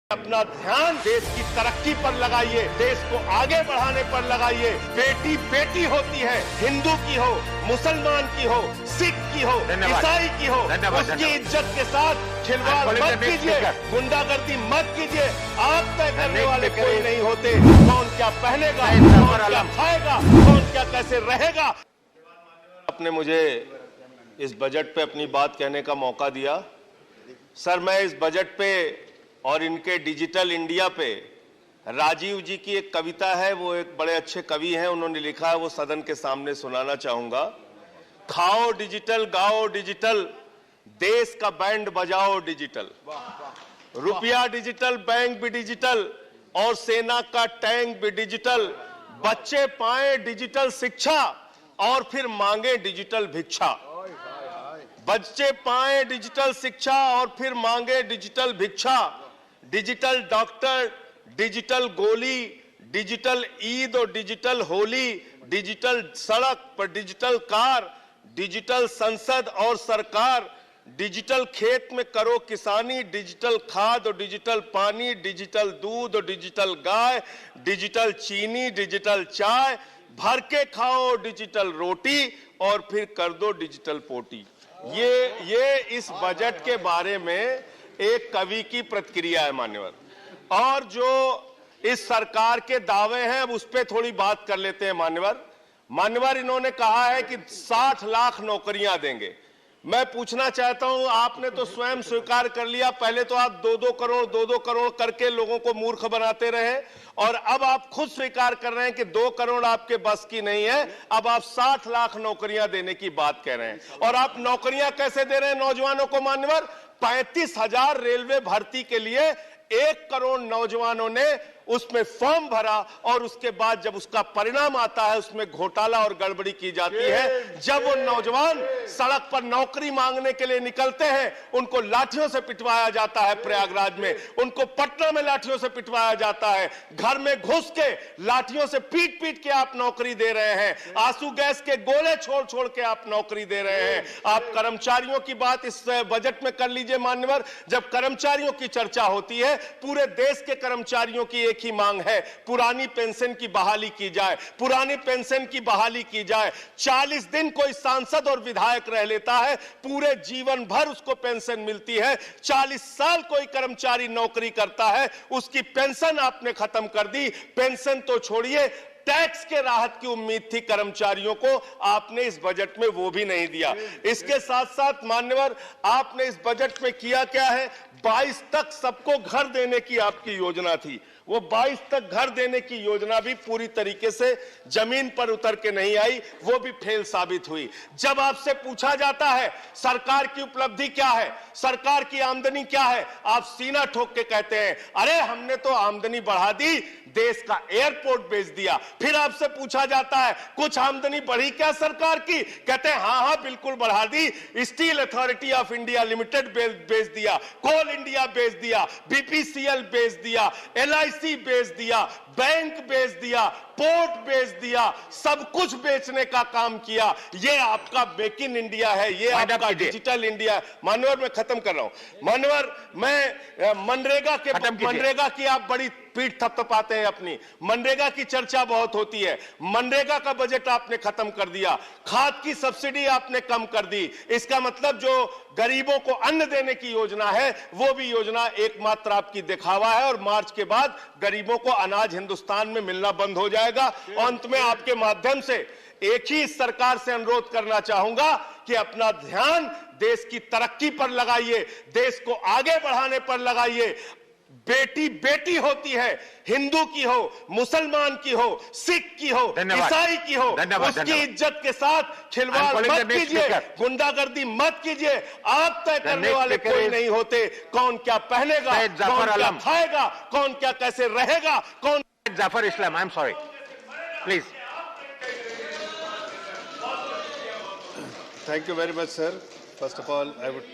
अपना ध्यान देश की तरक्की पर लगाइए, देश को आगे बढ़ाने पर लगाइए। बेटी बेटी होती है, हिंदू की हो, मुसलमान की हो, सिख की हो, ईसाई की हो, उसकी इज्जत के साथ खिलवाड़ मत कीजिए, गुंडागर्दी मत कीजिए। आप तय करने वाले कोई नहीं होते। कौन क्या पहनेगा, कौन क्या खाएगा, कौन क्या कैसे रहेगा। आपने मुझे इस बजट पे अपनी बात कहने का मौका दिया। सर, मैं इस बजट पे और इनके डिजिटल इंडिया पे राजीव जी की एक कविता है, वो एक बड़े अच्छे कवि हैं, उन्होंने लिखा है, वो सदन के सामने सुनाना चाहूंगा। खाओ डिजिटल, गाओ डिजिटल, देश का बैंड बजाओ डिजिटल, रुपया डिजिटल, बैंक भी डिजिटल और सेना का टैंक भी डिजिटल। बच्चे पाए डिजिटल शिक्षा और फिर मांगे डिजिटल भिक्षा। बच्चे पाए डिजिटल शिक्षा और फिर मांगे डिजिटल भिक्षा। डिजिटल डॉक्टर, डिजिटल गोली, डिजिटल ईद और डिजिटल होली, डिजिटल सड़क पर डिजिटल कार, डिजिटल संसद और सरकार, डिजिटल खेत में करो किसानी, डिजिटल खाद और डिजिटल पानी, डिजिटल दूध और डिजिटल गाय, डिजिटल चीनी, डिजिटल चाय, भर के खाओ डिजिटल रोटी और फिर कर दो डिजिटल पोटी। ये इस बजट के बारे में एक कवि की प्रतिक्रिया है मान्यवर। और जो इस सरकार के दावे हैं, अब उस पर थोड़ी बात कर लेते हैं मान्यवर। इन्होंने कहा है कि 60 लाख नौकरियां देंगे। मैं पूछना चाहता हूं, आपने तो स्वयं स्वीकार कर लिया, पहले तो आप 2-2 करोड़ करके लोगों को मूर्ख बनाते रहे और अब आप खुद स्वीकार कर रहे हैं कि 2 करोड़ आपके बस की नहीं है। अब आप 60 लाख नौकरियां देने की बात कह रहे हैं। और आप नौकरियां कैसे दे रहे हैं नौजवानों को मान्यवर? 35,000 रेलवे भर्ती के लिए 1 करोड़ नौजवानों ने उसमें फॉर्म भरा और उसके बाद जब उसका परिणाम आता है उसमें घोटाला और गड़बड़ी की जाती है। जब वो नौजवान सड़क पर नौकरी मांगने के लिए निकलते हैं, उनको लाठियों से पिटवाया जाता है प्रयागराज में, उनको पटना में लाठियों से पिटवाया जाता है, घर में घुस के लाठियों से पीट पीट के आप नौकरी दे रहे हैं, आंसू गैस के गोले छोड़ छोड़ के आप नौकरी दे रहे हैं। आप कर्मचारियों की बात इस बजट में कर लीजिए मान्यवर। जब कर्मचारियों की चर्चा होती है, पूरे देश के कर्मचारियों की एक ही मांग है, पुरानी पेंशन की बहाली की जाए, पुरानी पेंशन की बहाली की जाए। 40 दिन कोई सांसद और विधायक रह लेता है, पूरे जीवन भर उसको पेंशन मिलती है। 40 साल कोई कर्मचारी नौकरी करता है, उसकी पेंशन आपने खत्म कर दी। पेंशन तो छोड़िए, टैक्स के राहत की उम्मीद थी कर्मचारियों को, आपने इस बजट में वो भी नहीं दिया। इसके साथ साथ मान्यवर, आपने इस बजट में किया क्या है? 22 तक सबको घर देने की आपकी योजना थी। वो 22 तक घर देने की योजना भी पूरी तरीके से जमीन पर उतर के नहीं आई, वो भी फेल साबित हुई। जब आपसे पूछा जाता है सरकार की उपलब्धि क्या है, सरकार की आमदनी क्या है, आप सीना ठोक के कहते हैं अरे हमने तो आमदनी बढ़ा दी, देश का एयरपोर्ट बेच दिया। फिर आपसे पूछा जाता है कुछ आमदनी बढ़ी क्या सरकार की, कहते हैं हाँ हाँ बिल्कुल बढ़ा दी, steel authority of India limited बेच दिया, कोल इंडिया बेच दिया, बीपीसीएल बेच दिया, एलआईसी बेच दिया, बैंक बेच दिया, पोर्ट बेच दिया, सब कुछ बेचने का काम किया। ये आपका मेक इन इंडिया है, ये आपका डिजिटल इंडिया है। मानवर, मैं खत्म कर रहा हूं मानवर। मैं मनरेगा की आप बड़ी पीठ थपथपाते हैं अपनी, मनरेगा की चर्चा बहुत होती है। मनरेगा का बजट आपने खत्म कर दिया, खाद की सब्सिडी आपने कम कर दी। इसका मतलब जो गरीबों को अन्न देने की योजना है, वो भी योजना एकमात्र आपकी दिखावा है और मार्च के बाद गरीबों को अनाज हिंदुस्तान में मिलना बंद हो जाएगा। अंत में आपके माध्यम से एक ही सरकार से अनुरोध करना चाहूंगा कि अपना ध्यान देश की तरक्की पर लगाइए, देश को आगे बढ़ाने पर लगाइए। बेटी बेटी होती है, हिंदू की हो, मुसलमान की हो, सिख की हो, ईसाई की हो, उसकी इज्जत के साथ खिलवाड़ मत कीजिए, गुंडागर्दी मत कीजिए। आप तय करने वाले कोई नहीं होते। कौन क्या पहनेगा, कौन क्या खाएगा, कौन क्या कैसे रहेगा, कौन Zafar Islam, I'm sorry. Please. Thank you very much, sir. First of all, I would